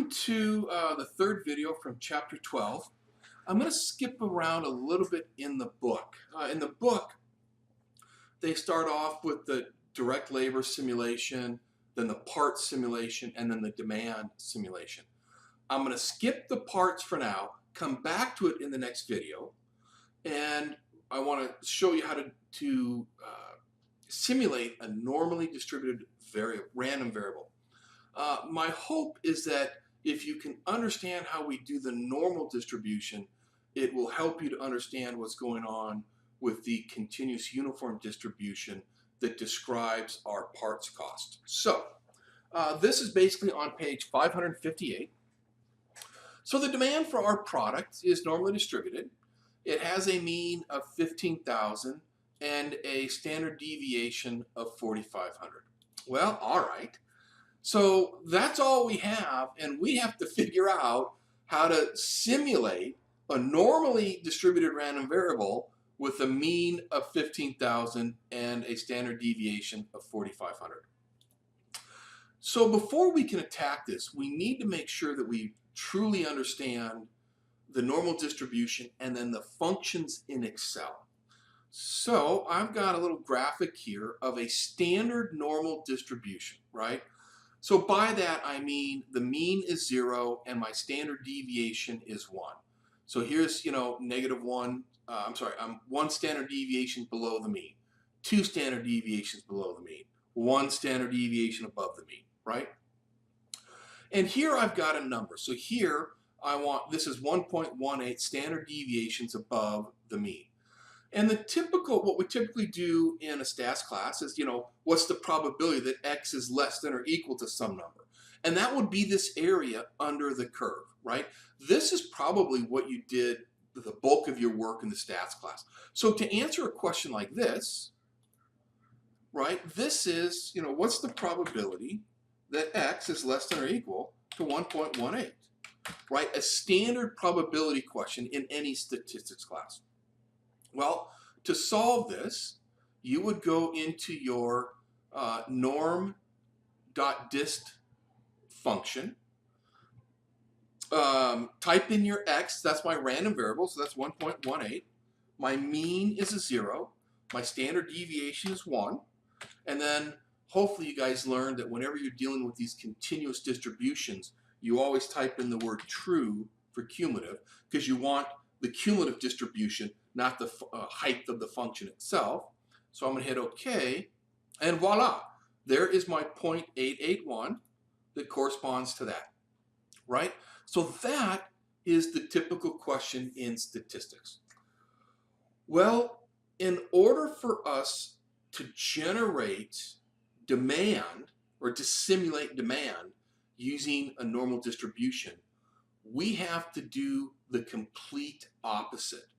Welcome to the third video from chapter 12. I'm going to skip around a little bit in the book. In the book, they start off with the direct labor simulation, then the parts simulation, and then the demand simulation. I'm going to skip the parts for now, come back to it in the next video, and I want to show you how to simulate a normally distributed random variable. My hope is that if you can understand how we do the normal distribution, it will help you to understand what's going on with the continuous uniform distribution that describes our parts cost. So this is basically on page 558. So the demand for our product is normally distributed. It has a mean of 15,000 and a standard deviation of 4,500. Well, all right. So that's all we have, and we have to figure out how to simulate a normally distributed random variable with a mean of 15,000 and a standard deviation of 4,500. So before we can attack this, we need to make sure that we truly understand the normal distribution and then the functions in Excel. So I've got a little graphic here of a standard normal distribution, right? So by that I mean the mean is 0 and my standard deviation is 1. So here's, -1, I'm 1 standard deviation below the mean, 2 standard deviations below the mean, 1 standard deviation above the mean, right? And here I've got a number. So here this is 1.18 standard deviations above the mean. And what we typically do in a stats class is, what's the probability that x is less than or equal to some number? And that would be this area under the curve, right? This is probably what you did the bulk of your work in the stats class. So to answer a question like this, right, this is, what's the probability that x is less than or equal to 1.18, right? A standard probability question in any statistics class. Well, to solve this, you would go into your norm.dist function, type in your x, that's my random variable, so that's 1.18. My mean is a 0, my standard deviation is 1, and then hopefully you guys learned that whenever you're dealing with these continuous distributions, you always type in the word true for cumulative, because you want the cumulative distribution, not the height of the function itself. So I'm going to hit OK, and voila, there is my 0.881 that corresponds to that, right? So that is the typical question in statistics. Well, in order for us to generate demand or to simulate demand using a normal distribution, we have to do the complete opposite.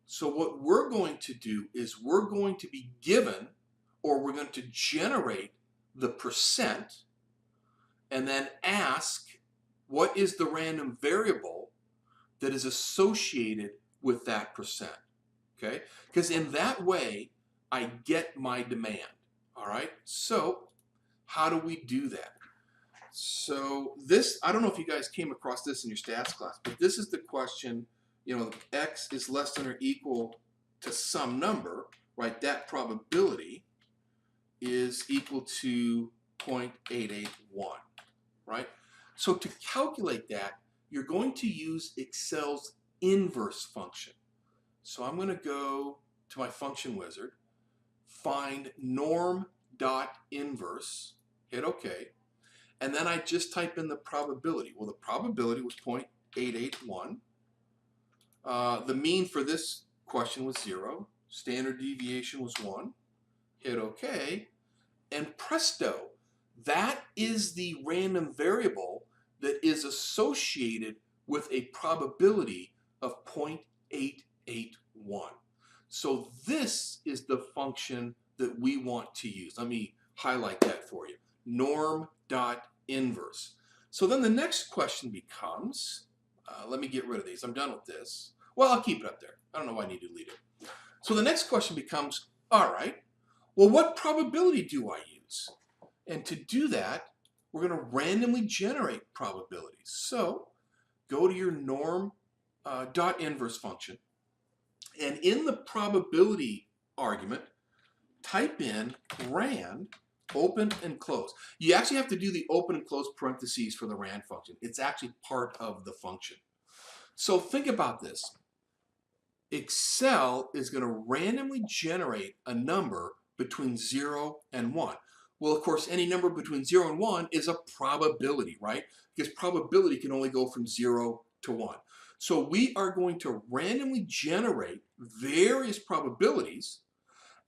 So what we're going to do is we're going to be given, or we're going to generate the percent and then ask what is the random variable that is associated with that percent, okay? Because in that way, I get my demand, all right? So how do we do that? So this, I don't know if you guys came across this in your stats class, but this is the question, x is less than or equal to some number, right? That probability is equal to 0.881, right? So to calculate that, you're going to use Excel's inverse function. So I'm going to go to my function wizard, find norm.inverse, hit OK, and then I just type in the probability. Well, the probability was 0.881. The mean for this question was 0. Standard deviation was 1. Hit OK. And presto, that is the random variable that is associated with a probability of 0.881. So this is the function that we want to use. Let me highlight that for you. Norm.inverse. So then the next question becomes, let me get rid of these. I'm done with this. Well, I'll keep it up there. I don't know why I need to delete it. So the next question becomes, all right, well, what probability do I use? And to do that, we're going to randomly generate probabilities. So go to your norm dot inverse function, and in the probability argument, type in rand open and close. You actually have to do the open and close parentheses for the rand function. It's actually part of the function. So think about this. Excel is going to randomly generate a number between 0 and 1. Well, of course, any number between 0 and 1 is a probability, right? Because probability can only go from 0 to 1. So we are going to randomly generate various probabilities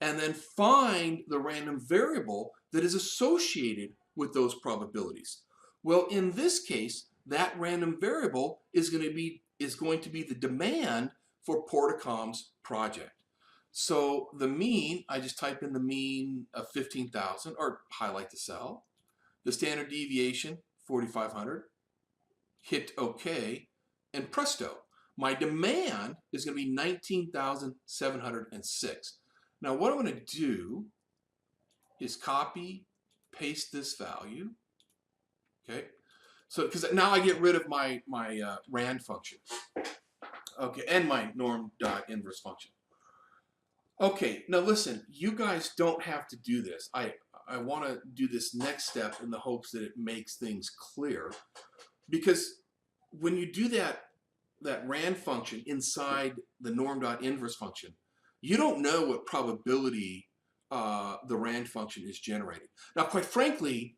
and then find the random variable that is associated with those probabilities. Well, in this case, that random variable is going to be the demand for Porticom's project. So the mean, I just type in the mean of 15,000, or highlight the cell. The standard deviation, 4,500. Hit OK, and presto, my demand is going to be 19,706. Now what I'm going to do is copy, paste this value. Okay, so because now I get rid of my rand function. Okay, and my norm dot inverse function. Okay, now listen, you guys don't have to do this. I want to do this next step in the hopes that it makes things clear, because when you do that rand function inside the norm dot inverse function, you don't know what probability the rand function is generating. Now, quite frankly,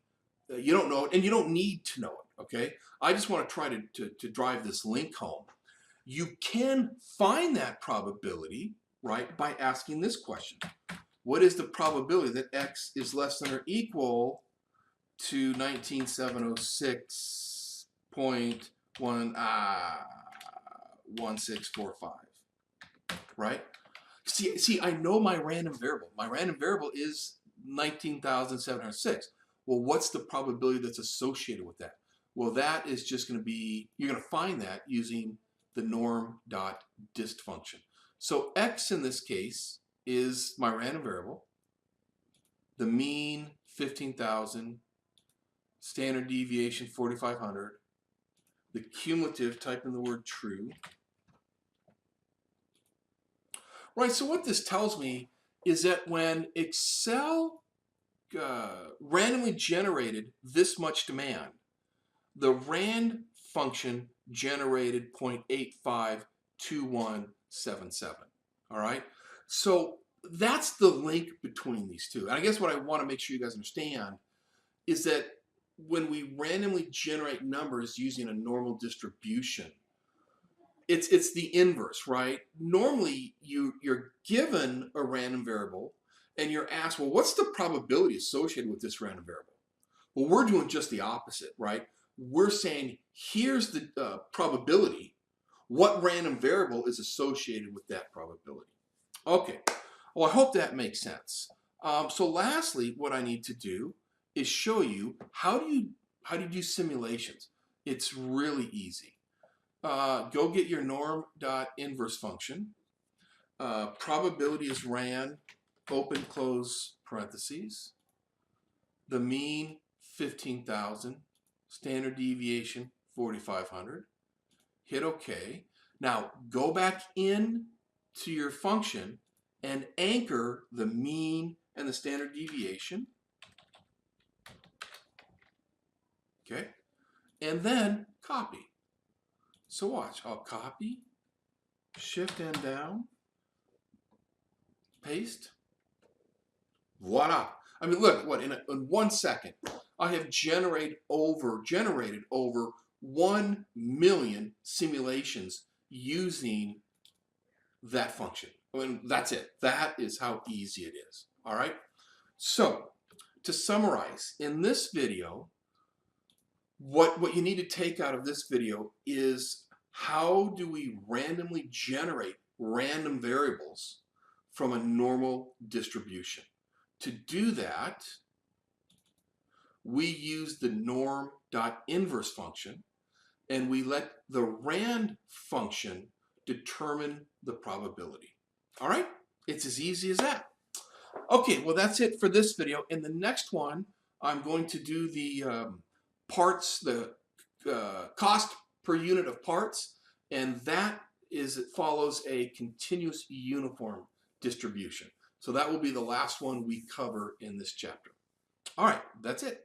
you don't know it, and you don't need to know it. Okay, I just want to try to drive this link home. You can find that probability, right, by asking this question. What is the probability that x is less than or equal to 19,706.1645, right? See, I know my random variable. My random variable is 19,706. Well, what's the probability that's associated with that? Well, that is just going to be, you're going to find that using the norm.dist function. So x in this case is my random variable, the mean 15,000, standard deviation 4,500, the cumulative, type in the word true. Right, so what this tells me is that when Excel randomly generated this much demand, the rand function generated 0.852177. All right, so that's the link between these two. And I guess what I want to make sure you guys understand is that when we randomly generate numbers using a normal distribution, it's the inverse, right? Normally you're given a random variable and you're asked, well, what's the probability associated with this random variable? Well, we're doing just the opposite, right? We're saying, here's the probability. What random variable is associated with that probability? Okay, well, I hope that makes sense. So lastly, what I need to do is show you how do you do simulations. It's really easy. Go get your norm.inverse function. Probability is rand, open, close parentheses. The mean, 15,000. Standard deviation, 4,500. Hit OK. Now go back in to your function and anchor the mean and the standard deviation. Okay. And then copy. So watch. I'll copy, shift and down, paste. Voila. I mean, look, what, in 1 second, I have generated over 1 million simulations using that function. I mean, that's it. That is how easy it is. All right. So to summarize, in this video, what you need to take out of this video is how do we randomly generate random variables from a normal distribution. To do that, we use the norm.inverse function, and we let the rand function determine the probability. All right, it's as easy as that. Okay, well, that's it for this video. In the next one, I'm going to do the parts, the cost per unit of parts, and that is, it follows a continuous uniform distribution. So that will be the last one we cover in this chapter. All right, that's it.